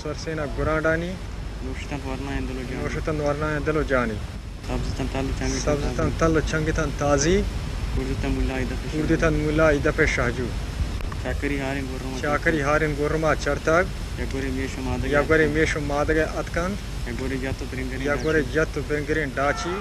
Sorsena Guradani, Nushatan Warna Delojani, Sabzatan Tal Changitan Tazi, Urditan Mula Ida Peshaju, Chakari Harin Gurma Chartag, Yagori Meshum Madaga Atkan, Yagore Jatu Bengirin Dachi.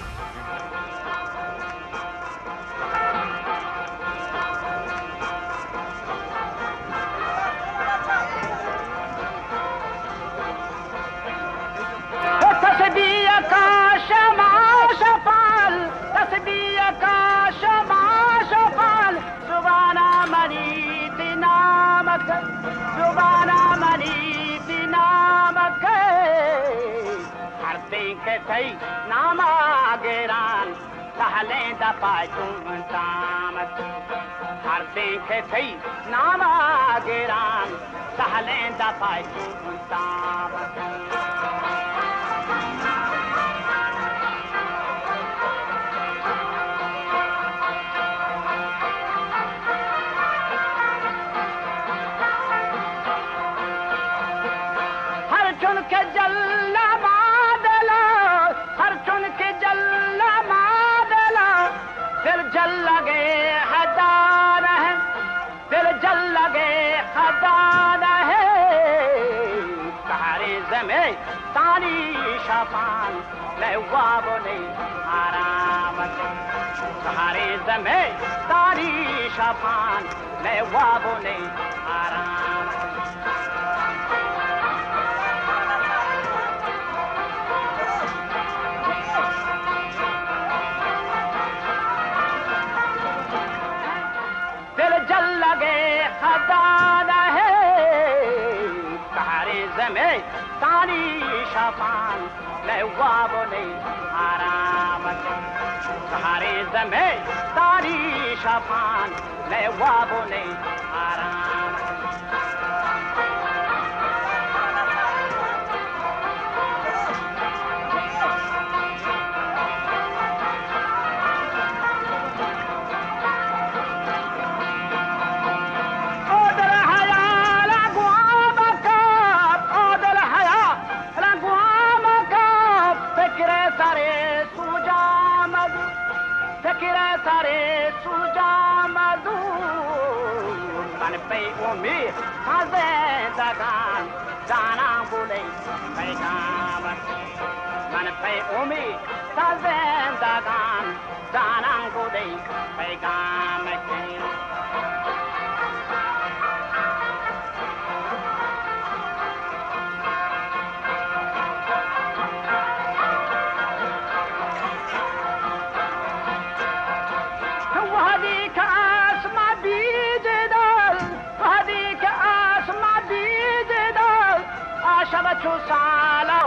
छो सालो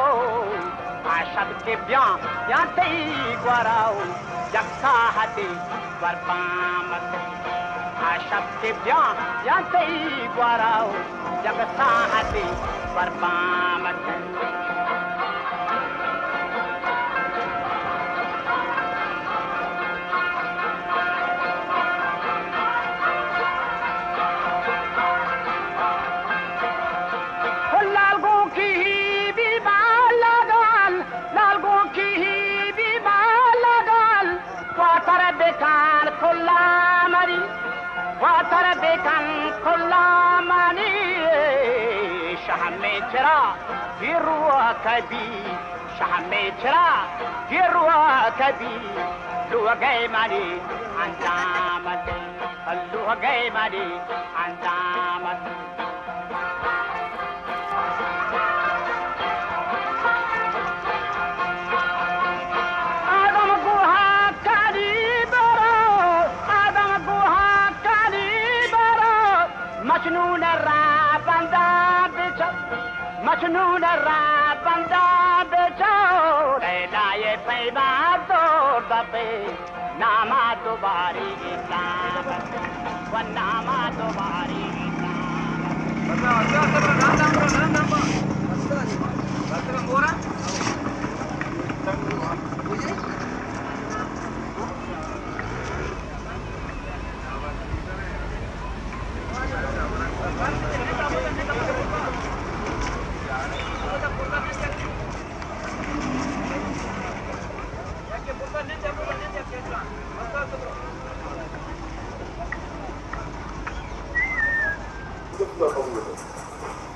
आशब के ब्याह या तई ग्वाराओ जक्सा हते बरपामत आशब के ब्याह या तई ग्वाराओ जक्सा हते बरपामत شهميترا يروى كبي شهميترا يروى كبي لو جايماني عندامتي لو جايماني عندامتي مجنون الرابندا بيجو مجنون الرابندا بيجو ليلا يفيما دور دبي ناما دوباري إسلام وناما دوباري Thank you.